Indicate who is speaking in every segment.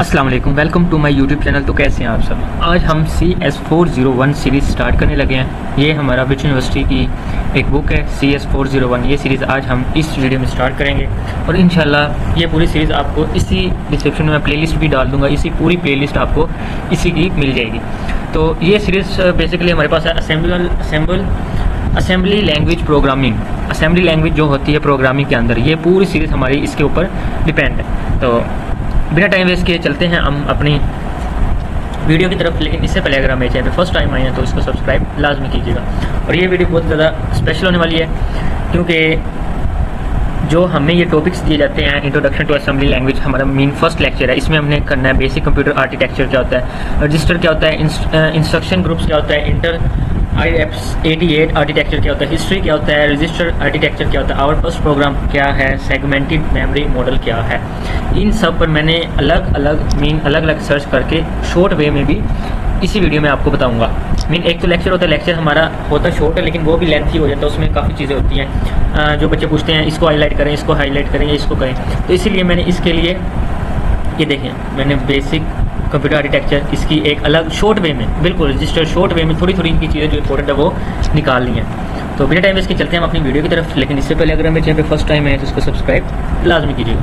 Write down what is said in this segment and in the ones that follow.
Speaker 1: अस्सलाम वालेकुम, welcome to my YouTube channel. तो कैसे हैं आप सब। आज हम CS401 सीरीज़ स्टार्ट करने लगे हैं। ये हमारा विच यूनिवर्सिटी की एक बुक है CS401। ये सीरीज़ आज हम इस वीडियो में स्टार्ट करेंगे और इंशाल्लाह ये पूरी सीरीज़ आपको इसी डिस्क्रिप्शन में प्लेलिस्ट भी डाल दूँगा। इसी पूरी प्लेलिस्ट आपको इसी की मिल जाएगी। तो ये सीरीज़ बेसिकली हमारे पास है assembly language programming. Assembly language जो होती है प्रोग्रामिंग के अंदर, ये पूरी सीरीज़ हमारी इसके ऊपर डिपेंड है। तो बिना टाइम वेस्ट किए चलते हैं हम अपनी वीडियो की तरफ। लेकिन इससे पहले अगर हम मेरे चैनल पर फर्स्ट टाइम आए हैं तो इसको सब्सक्राइब लाजमी कीजिएगा। और ये वीडियो बहुत ज़्यादा स्पेशल होने वाली है क्योंकि जो हमें ये टॉपिक्स दिए जाते हैं, इंट्रोडक्शन टू असेंबली लैंग्वेज हमारा मेन फर्स्ट लेक्चर है। इसमें हमने करना है बेसिक कंप्यूटर आर्किटेक्चर क्या होता है, रजिस्टर क्या होता है, इंस्ट्रक्शन ग्रुप्स क्या होता है, इंटर IF88 आर्किटेक्चर क्या होता है, हिस्ट्री क्या होता है, रजिस्टर आर्किटेक्चर क्या होता है, आवर फर्स्ट प्रोग्राम क्या है, सेगमेंटेड मेमोरी मॉडल क्या है। इन सब पर मैंने अलग अलग सर्च करके शॉर्ट वे में भी इसी वीडियो में आपको बताऊंगा। एक तो लेक्चर होता है, लेक्चर हमारा होता है शॉर्ट है लेकिन वो भी लेंथी हो जाता है। उसमें काफ़ी चीज़ें होती हैं जो बच्चे पूछते हैं, इसको हाईलाइट करें, इसको हाईलाइट करें, इसको करें। तो इसीलिए मैंने इसके लिए ये देखें, मैंने बेसिक कंप्यूटर आर्किटेक्चर इसकी एक अलग शॉर्ट वे में, बिल्कुल रजिस्टर शॉर्ट वे में थोड़ी इनकी चीज़ें जो इंपॉर्टेंट है वो निकाल ली हैं। तो बिना टाइम इसके चलते हैं हम अपनी वीडियो की तरफ। लेकिन इससे पहले अगर मेरे चैनल पे फर्स्ट टाइम है तो इसको सब्सक्राइब लाजमी कीजिएगा।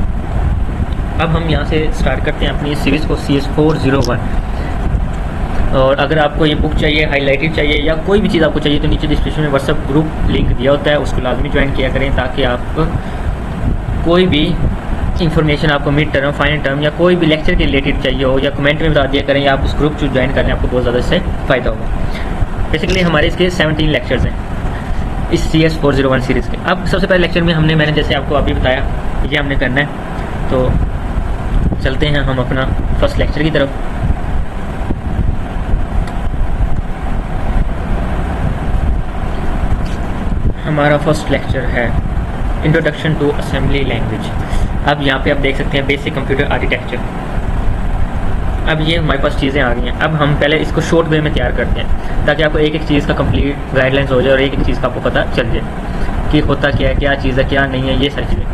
Speaker 1: अब हम यहाँ से स्टार्ट करते हैं अपनी सीरीज़ को CS401। और अगर आपको ये बुक चाहिए, हाईलाइटेड चाहिए या कोई भी चीज़ आपको चाहिए तो नीचे डिस्क्रिप्शन में व्हाट्सएप ग्रुप लिंक दिया होता है, उसको लाजमी ज्वाइन किया करें ताकि आप कोई भी इन्फॉर्मेशन आपको मिड टर्म, फाइनल टर्म या कोई भी लेक्चर के रिलेटेड चाहिए हो या कमेंट में बता दिया करें या आप उस ग्रुप ज्वाइन करें, आपको बहुत ज़्यादा इससे फ़ायदा होगा। बेसिकली हमारे इसके 17 लेक्चर्स हैं इस CS401 सीरीज़ के। अब सबसे पहले लेक्चर में मैंने जैसे आपको अभी बताया ये हमने करना है। तो चलते हैं हम अपना फर्स्ट लेक्चर की तरफ। हमारा फर्स्ट लेक्चर है इंट्रोडक्शन टू असेंबली लैंग्वेज। अब यहाँ पे आप देख सकते हैं बेसिक कंप्यूटर आर्किटेक्चर। अब ये हमारे पास चीज़ें आ गई हैं। अब हम पहले इसको शॉर्ट वे में तैयार करते हैं ताकि आपको एक चीज़ का कंप्लीट गाइडलाइंस हो जाए और एक चीज़ का आपको पता चल जाए कि होता क्या है, क्या चीज़ है, क्या नहीं है, ये सारी चीज़ें।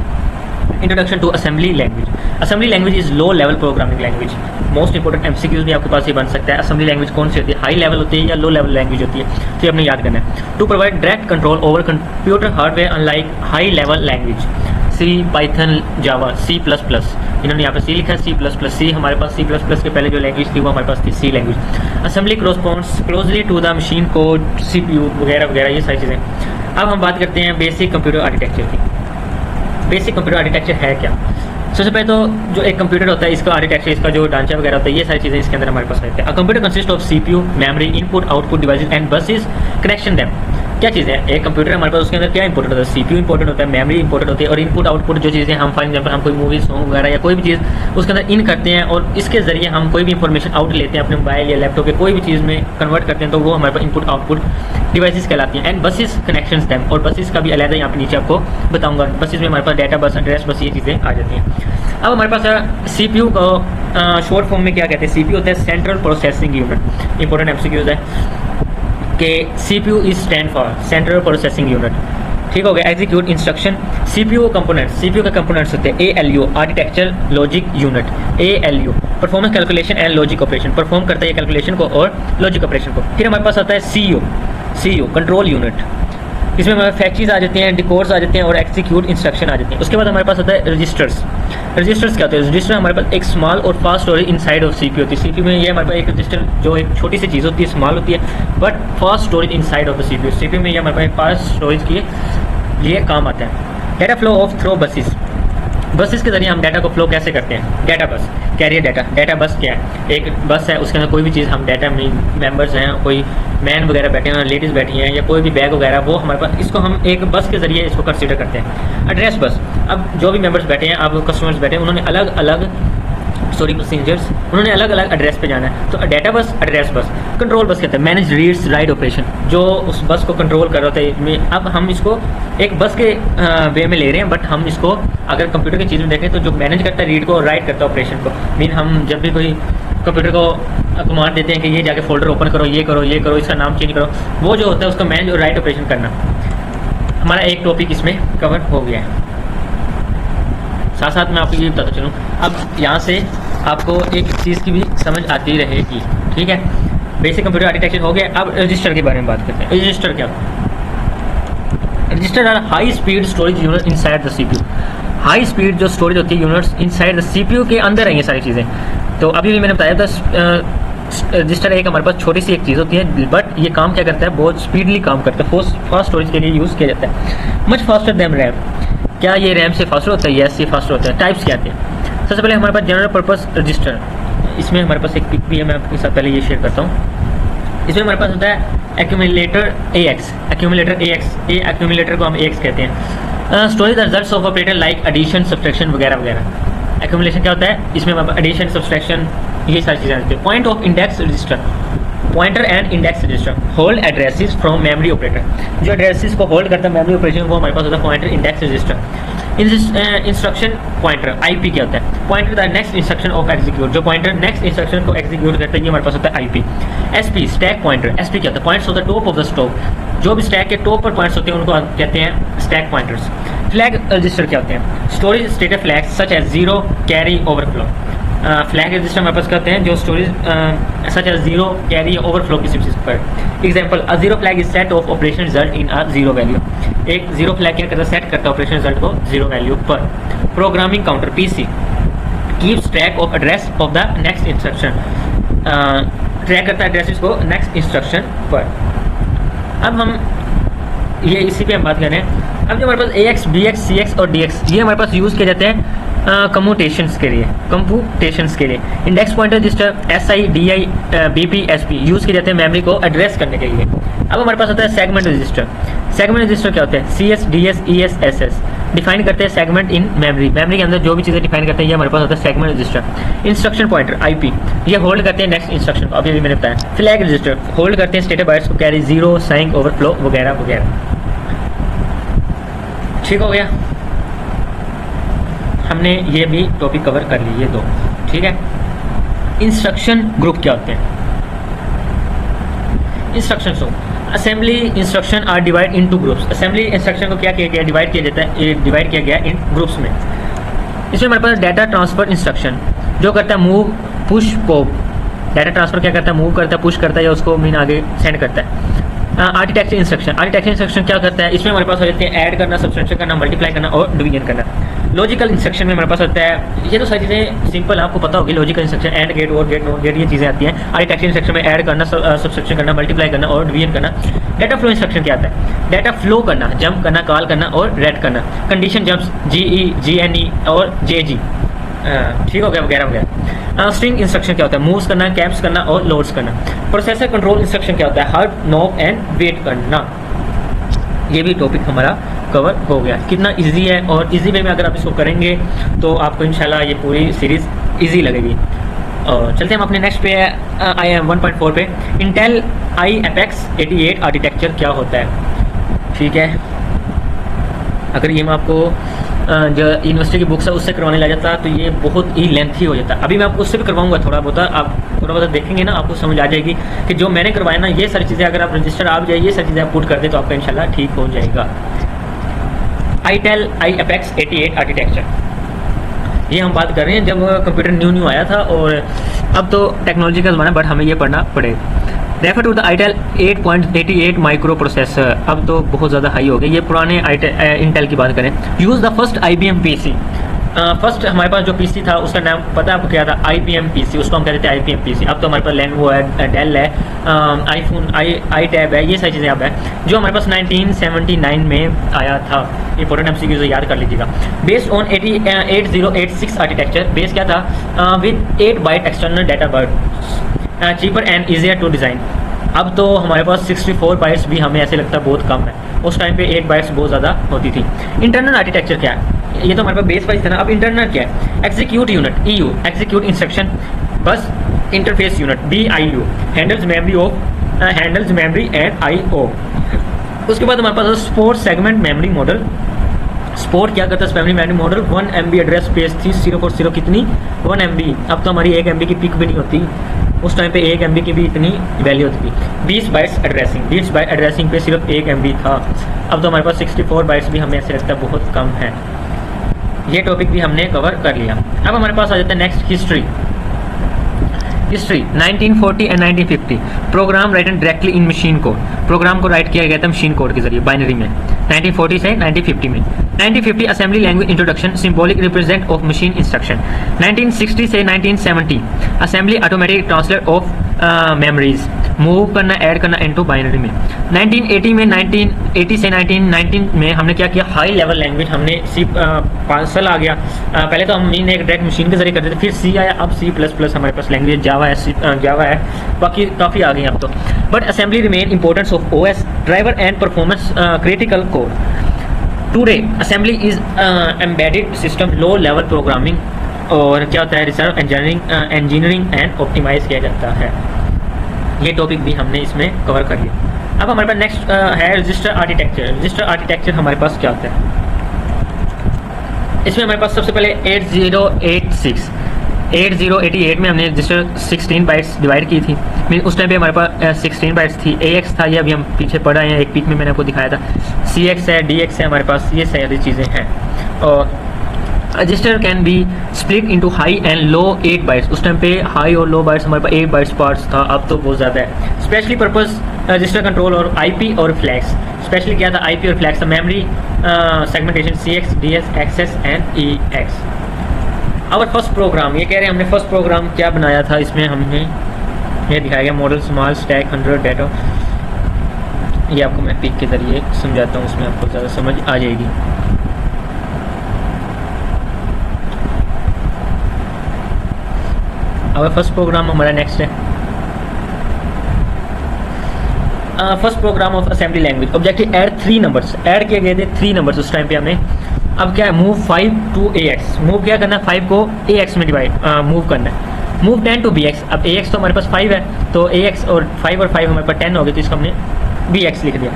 Speaker 1: Introduction to assembly language. Assembly language is low level programming language. Most important MCQs भी आपके पास ये बन सकता है। असेंबली लैंग्वेज कौन सी होती है, हाई लेवल होती है या लो लेवल लैंग्वेज होती है, तो ये आपने याद करना है। To provide direct control over computer hardware unlike high level language C, Python, Java, C++। इन्होंने यहाँ पे C लिखा है, C++। हमारे पास C++ के पहले जो लैंग्वेज थी वो हमारे पास थी C language. Assembly corresponds closely to the machine code, CPU वगैरह वगैरह, ये सारी चीज़ें। अब हम बात करते हैं बेसिक कंप्यूटर आर्किटेक्चर की। बेसिक कंप्यूटर आर्किटेक्चर है क्या। सबसे पहले तो जो एक कंप्यूटर होता है इसका आर्किटेक्चर, इसका जो ढांचा वगैरह होता है, ये सारी चीज़ें इसके अंदर हमारे पास रहते हैं। Computer consist of CPU, memory, input output devices and buses connection them. क्या चीज़ है एक कंप्यूटर हमारे पास, उसके अंदर क्या इंपॉर्टेंट होता है, CPU इंपॉर्टेंट होता है, मेमोरी इंपॉर्टेंट होती है और इनपुट आउटपुट जो चीज़ें हम फॉर एग्जांपल हम कोई मूवी सॉन्ग वगैरह या कोई भी चीज़ उसके अंदर इन करते हैं और इसके ज़रिए हम कोई भी इंफॉर्मेशन आउट लेते हैं अपने मोबाइल या लैपटॉप के कोई भी चीज़ में कन्वर्ट करते हैं, तो वो हमारे पास इनपुट आउटपुट डिवाइसेस कहलाती हैं। एंड बसेस कनेक्शंस देम, और बसेस का भी अलग है, यहाँ पे नीचे आपको बताऊंगा। बसेस में हमारे पास डाटा बस, एड्रेस बस, ये चीज़ें आ जाती हैं। अब हमारे पास CPU को शॉर्ट फॉर्म में क्या कहते हैं, CPU होता है central processing unit. Important MCQs है कि CPU is stand for central processing unit. ठीक हो गया। Execute instruction. CPU component, CPU के कंपोनेंट्स होते हैं ALU architecture logic unit. ALU performance calculation and logic operation, perform करता है कैलकुलेशन को और लॉजिक ऑपरेशन को। फिर हमारे पास आता है CU कंट्रोल यूनिट। इसमें हमारे फैक्चीज आ जाते हैं, डिकोड्स आ जाते हैं और एक्जीक्यूट इंस्ट्रक्शन आ जाते हैं। उसके बाद हमारे पास आता है रजिस्टर्स। रजिस्टर्स क्या होते हैं, रजिस्टर हमारे पास एक स्मॉल और fast storage inside of CPU होती है। CPU में ये हमारे पास एक रजिस्टर जो एक छोटी सी चीज़ होती है, स्मॉल होती है but fast storage inside of the CPU। CPU में ये हमारे पास एक फास्ट स्टोरेज के लिए काम आता है। Data flow of through buses. Buses के जरिए हम डाटा को फ्लो कैसे करते हैं। डाटा बस, कैरियर डाटा। डाटा बस क्या है, एक बस है उसके अंदर कोई भी चीज़ हम डाटा में मेंबर्स हैं, कोई मैन वगैरह बैठे हैं, लेडीज़ बैठी हैं या कोई भी बैग वगैरह, वो हमारे पास इसको हम एक बस के ज़रिए इसको कंसीडर करते हैं। एड्रेस बस, अब जो भी मेंबर्स बैठे हैं, अब कस्टमर्स बैठे हैं, उन्होंने अलग अलग पैसेंजर्स उन्होंने अलग अलग एड्रेस पे जाना है, तो डाटा बस, एड्रेस बस। कंट्रोल बस कहते हैं मैनेज रीड्स राइट ऑपरेशन, जो उस बस को कंट्रोल कर रहे होते हैं। अब हम इसको एक बस के वे में ले रहे हैं बट हम इसको अगर कंप्यूटर की चीज़ में देखें तो जो मैनेज करता है रीड को और राइट करता है ऑपरेशन को। मीन हम जब भी कोई कंप्यूटर को कमांड देते हैं कि ये जाके फोल्डर ओपन करो, ये करो, ये करो, इसका नाम चेंज करो, वो जो होता है उसका मैनेज और राइट ऑपरेशन करना। हमारा एक टॉपिक इसमें कवर हो गया है। साथ साथ मैं आपको ये बताता चलूँ, अब यहाँ से आपको एक चीज़ की भी समझ आती रहेगी, ठीक है। बेसिक कंप्यूटर आर्किटेक्चर हो गया। अब रजिस्टर के बारे में बात करते हैं। रजिस्टर क्या होता है? Register are high speed storage unit inside the CPU. High speed जो स्टोरेज होती है यूनिट्स इनसाइड द सीपीयू के अंदर है ये सारी चीज़ें। तो अभी भी मैंने बताया था रजिस्टर एक हमारे पास छोटी सी एक चीज़ होती है, बट ये काम क्या करता है, बहुत स्पीडली काम करता है, फास्ट स्टोरेज के लिए यूज़ किया जाता है। Much faster than RAM. क्या ये रैम से फास्टर होता है? यस, ये फास्टर होता है। टाइप्स क्या आते हैं? सबसे पहले हमारे पास जनरल पर्पस रजिस्टर। इसमें हमारे पास एक पिक भी है, मैं आपके साथ पहले ये शेयर करता हूँ। इसमें हमारे पास होता है एक्यूमुलेटर AX। एक्यूमुलेटर AX, ये एक्यूमुलेटर को हम AX कहते हैं। Storage results of operator like addition, subtraction वगैरह वगैरह। एक्यूमुलेशन क्या होता है? इसमें एडिशन, सब्सट्रैक्शन, ये सारी चीज़ें आती है। Point of index register, pointer and index register hold addresses from memory operator. जो एड्रेसेस को होल्ड करता है मेमोरी ऑपरेशन, वो हमारे पास होता है pointer, index register. Instruction pointer IP क्या होता है? Pointer the next instruction of execute. जो पॉइंटर नेक्स्ट इंस्ट्रक्शन को एग्जीक्यूट करता है ये हमारे पास होता है IP। SP stack pointer. SP क्या होता है? Points of the top of the stock. जो भी स्टैक के टॉप पर पॉइंट्स होते हैं उनको कहते हैं स्टैक पॉइंटर्स। फ्लैग रजिस्टर क्या होते हैं? Storage status flags such as zero, carry, overflow. Flag register हमारे पास कहते हैं जो storage such as zero, carry, overflow किसी चीज़ पर। Example, a zero flag is set of operation result in a zero value. एक जीरो फ्लैग क्या करता है? सेट करता है ऑपरेशन रिजल्ट को जीरो वैल्यू पर। Programming counter PC keeps track of address of the next instruction. Track करता है एड्रेसेस को नेक्स्ट इंस्ट्रक्शन पर। अब हम ये इसी पे हम बात करें। अब जो हमारे पास AX, BX, CX और DX ये हमारे पास यूज़ किए जाते हैं कम्यूटेशंस के लिए। Index pointer register SI, DI, BP, SP use किए जाते हैं मेमोरी को एड्रेस करने के लिए। अब हमारे पास होता है सेगमेंट रजिस्टर। सेगमेंट रजिस्टर क्या होते हैं? CS, DS, ES, SS define करते हैं सेगमेंट इन मेमोरी। मेमोरी के अंदर जो भी चीज़ें डिफाइन करते हैं ये हमारे पास होता है segment register. Instruction pointer IP ये होल्ड करते हैं नेक्स्ट इंस्ट्रक्शन को, अभी मैंने बताया। फ्लैग रजिस्टर होल्ड करते हैं स्टेटस बाइट्स को, कैरी, जीरो, साइन, ओवरफ्लो वगैरह वगैरह। ठीक हो गया, हमने ये भी टॉपिक कवर कर ली, ये दो, ठीक है। इंस्ट्रक्शन ग्रुप क्या होते हैं? Instruction assembly instruction are divide into groups. Assembly instruction को क्या किया गया? डिवाइड किया जाता है, डिवाइड किया गया इन ग्रुप्स में। इसमें हमारे पास डाटा ट्रांसफर इंस्ट्रक्शन जो करता है move, push, pop. Data transfer क्या करता है? मूव करता है, पुश करता है या उसको मीन आगे सेंड करता है। आर्किटेक्चर इंस्ट्रक्शन क्या करता है? इसमें हमारे पास हो जाते हैं ऐड करना, सब्सट्रैक्शन करना, मल्टीप्लाई करना और डिवीजन करना। लॉजिकल इंस्ट्रक्शन में हमारे पास होता है, ये तो सारी चीज़ें सिंपल आपको पता होगी। लॉजिकल इंस्ट्रक्शन ऐड, गेट, और गेट, नॉट गेट, ये चीज़ें आती हैं। आर्किटेक्चर इंस्ट्रक्शन में ऐड करना, सब्सट्रैक्शन करना, मल्टीप्लाई करना और डिवीजन करना। डाटा फ्लो इंस्ट्रक्शन क्या आता है? डाटा फ्लो करना, जंप करना, कॉल करना और रेड करना। कंडीशन जंप्स GE, GNE और JG, ठीक हो गया, वगैरह वगैरह। स्ट्रिंग इंस्ट्रक्शन क्या होता है? मूव्स करना, कैप्स करना और लोड्स करना। प्रोसेसर कंट्रोल इंस्ट्रक्शन क्या होता है? हर्ट, नॉब एंड वेट करना। ये भी टॉपिक हमारा कवर हो गया। कितना इजी है, और इजी वे में अगर आप इसको करेंगे तो आपको इंशाल्लाह ये पूरी सीरीज़ इजी लगेगी। और चलते हम अपने नेक्स्ट पे IIM 1.4 पे। इंटेल i-APEX 88 आर्किटेक्चर क्या होता है? ठीक है, अगर ये मैं आपको जो यूनिवर्सिटी की बुक्स है उससे करवाने लग जाता तो ये बहुत ही लेंथी हो जाता। अभी मैं आपको उससे भी करवाऊंगा थोड़ा बहुत, आप थोड़ा बहुत देखेंगे ना, आपको समझ आ जाएगी कि जो मैंने करवाया ना, ये सारी चीज़ें अगर आप रजिस्टर आप जाइए, ये सारी चीज़ें आप पुट कर दें तो आपका इंशाल्लाह ठीक हो जाएगा। इंटेल i-APEX 88 आर्किटेक्चर, ये हम बात कर रहे हैं जब कंप्यूटर न्यू आया था, और अब तो टेक्नोलॉजी का ज़माना, बट हमें ये पढ़ना पड़ेगा। Refer to the Intel 8.88 microprocessor, अब तो बहुत ज़्यादा हाई हो गए। ये पुराने इंटेल की बात करें। Use the first IBM PC। First हमारे पास जो PC था उसका नाम पता है आपको क्या था? IBM PC, उसको हम कहते थे IBM PC। अब तो हमारे पास लेनोवो है, डेल है, आईफोन, iTab है, ये सारी चीज़ें अब है, जो हमारे पास 1979 में आया था। इंपॉर्टेंट MCQ याद कर लीजिएगा। बेस्ड ऑन 8086 आर्किटेक्चर, बेस क्या था? With 8 byte external data birds, cheaper and easier to design. अब तो हमारे पास 64 बाइट्स भी हमें ऐसे लगता है बहुत कम है, उस टाइम पे 8 बाइट्स बहुत ज़्यादा होती थी। इंटरनल आर्किटेक्चर क्या है? ये तो हमारे पास बेस वाइज था ना। अब इंटरनल क्या है? Execute unit EU, execute instruction bus interface unit BIU, handles memory and IO। उसके बाद हमारे पास support segment memory model. Support क्या करता है? Memory model 1 MB address space थी 040 कितनी? 1 MB। अब तो हमारी 1 MB की पिक भी नहीं होती, उस टाइम पे 1 MB की भी इतनी वैल्यू होती थी। 20 बाइट्स एड्रेसिंग पे सिर्फ 1 MB था। अब तो हमारे पास 64 बाइट्स भी हमें ऐसे लगता है बहुत कम है। ये टॉपिक भी हमने कवर कर लिया। अब हमारे पास आ जाता है next history. History 1940 and 1950 program written directly in machine code, program को राइट किया गया था मशीन कोड के जरिए बाइनरी में 1940 से 1950 में। 1950 assembly language introduction symbolic represent of machine instruction. 1960 से 1970 assembly automatic translate of memories, move करना ऐड करना इनटू बाइनरी में। 1980 में 1980 से 1919 में हमने क्या किया, हाई लेवल लैंग्वेज हमने सी 5 साल आ गया। पहले तो हम एक डायरेक्ट मशीन के जरिए करते थे, फिर सी आया, अब सी प्लस प्लस हमारे पास लैंग्वेज जावा है, बाकी काफ़ी आ गई अब तो। But assembly remain importance of OS driver and performance critical core. Today assembly is embedded system, low level programming और क्या होता है रिसर्च इंजीनियरिंग एंड ऑप्टिमाइज किया जाता है। ये टॉपिक भी हमने इसमें कवर कर लिया। अब हमारे पास नेक्स्ट है रजिस्टर आर्किटेक्चर। रजिस्टर आर्किटेक्चर हमारे पास क्या होता है, इसमें हमारे पास सबसे पहले 8088 में हमने रजिस्टर 16 बाइट्स डिवाइड की थी। मीन उस टाइम पे हमारे पास 16 बाइट्स थी। AX था, ये अभी हम पीछे पढ़ रहे हैं, एक पीक में मैंने आपको दिखाया था। CX है, DX है, हमारे पास ये सारी चीज़ें हैं। और register can be split into high and low 8 bytes. उस टाइम पे हाई और लो बाइट्स हमारे पास 8 बाइट्स पार्ट्स था, अब तो बहुत ज़्यादा है। स्पेशली पर्पस रजिस्टर कंट्रोल और IP और फ्लैग्स। स्पेशली क्या था, IP और flags, memory segmentation CX, DS, access and EX। Our first program, ये कह रहे हैं हमने फर्स्ट प्रोग्राम क्या बनाया था, इसमें हमने ये दिखाया गया मॉडल स्मॉल स्टैक 100 डाटा। ये आपको मैं पिक के जरिए समझाता हूँ, उसमें आपको ज़्यादा समझ आ जाएगी। अब फर्स्ट प्रोग्राम हमारा नेक्स्ट है। First program of assembly language objective add 3 numbers, add किए गए थे 3 नंबर्स उस टाइम पे हमने। अब क्या है, मूव 5 टू AX, मूव क्या करना है, 5 को AX में डिवाइड मूव करना है। मूव 10 टू BX, अब AX तो हमारे पास 5 है, तो AX और 5 और 5 हमारे पास 10 हो गए, तो इसको हमने BX लिख दिया।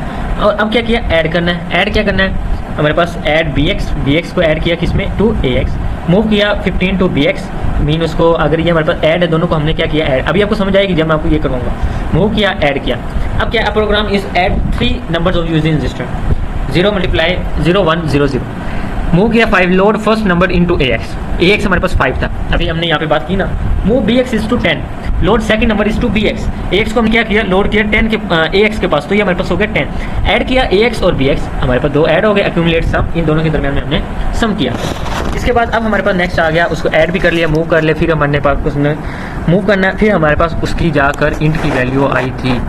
Speaker 1: और अब क्या किया, ऐड करना है। ऐड क्या करना है, हमारे पास ऐड BX को ऐड किया किसमें, टू AX। मूव किया 15 टू BX, मीन उसको अगर ये हमारे पास ऐड है, दोनों को हमने क्या किया, ऐड। अभी आपको समझ आएगी जब मैं आपको ये करूँगा। मूव किया, ऐड किया। अब क्या, program is add 3 numbers of using register 0 multiply 0 1 0 0। Move किया 5 load first number into AX हमारे पास 5 था, अभी हमने यहाँ पे बात की ना। Move BX is to 10 load second number is to BX। AX को हमने क्या किया, लोड किया 10 के AX के पास, तो ये हमारे पास हो गया 10। ऐड किया AX और BX, हमारे पास 2 ऐड हो गए, एक्यूमुलेट सम, इन दोनों के दरमियान में हमने सम किया। इसके बाद अब हमारे पास नेक्स्ट आ गया, उसको ऐड भी कर लिया, मूव कर लिया, फिर हमारे पास उसने मूव करना है, फिर हमारे पास उसकी जाकर इंट की वैल्यू आई थी,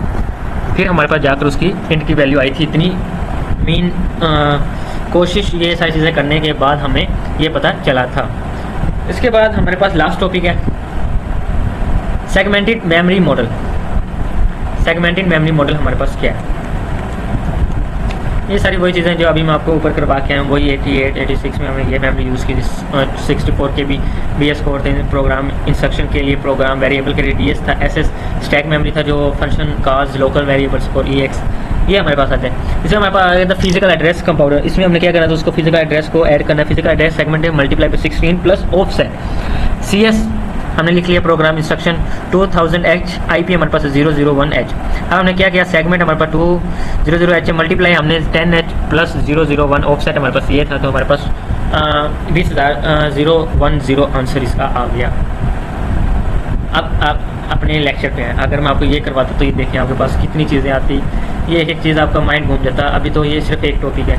Speaker 1: फिर हमारे पास जाकर उसकी इंट की वैल्यू आई थी इतनी। मीन कोशिश ये सारी चीज़ें करने के बाद हमें ये पता चला था। इसके बाद हमारे पास लास्ट टॉपिक है segmented memory model. Segmented memory model हमारे पास क्या है, ये सारी वही चीज़ें जो अभी मैं आपको ऊपर करवा के आया हूँ, वही 88 86 में हमने ये मेमोरी यूज़ की। 64 के भी BS कोड थे, प्रोग्राम इंस्ट्रक्शन के लिए, प्रोग्राम वेरिएबल के लिए DS था, SS स्टैक मेमोरी था जो फंक्शन कॉज लोकल वेरिएबल्स और EX, ये हमारे पास आते हैं। इसमें हमारे पास आ गया था फिजिकल एड्रेस कंपाउंडर। इसमें हमने क्या करना था, उसको फिजिकल एड्रेस को ऐड करना है। Physical address segment multiply by 16 plus offset. CS हमने लिख लिया प्रोग्राम इंस्ट्रक्शन 2000H, IP हमारे पास 001H। अब हमने क्या किया, सेगमेंट हमारे पास 200H मल्टीप्लाई हमने 10H प्लस 001 ऑफसेट हमारे पास ये था, तो हमारे पास 20,010 आंसर इसका आ गया। अब आप अपने लेक्चर पे हैं, अगर मैं आपको ये करवाता तो ये देखिए आपके पास कितनी चीज़ें आती, ये एक एक चीज़ आपका माइंड घूम जाता। अभी तो ये सिर्फ एक टॉपिक है,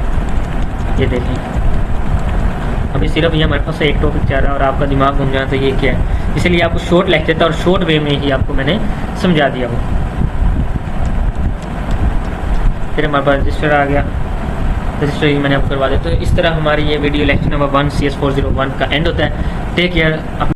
Speaker 1: ये देखिए अभी सिर्फ ये हमारे पास एक टॉपिक चल रहा है और आपका दिमाग घूम जाए तो ये क्या है। इसलिए आपको शॉर्ट लेक्चर था और शॉर्ट वे में ही आपको मैंने समझा दिया वो। फिर हमारे पास रजिस्टर आ गया, रजिस्टर ही मैंने आपको करवा दिया। तो इस तरह हमारी ये वीडियो लेक्चर नंबर 1 CS401 का एंड होता है। Take care.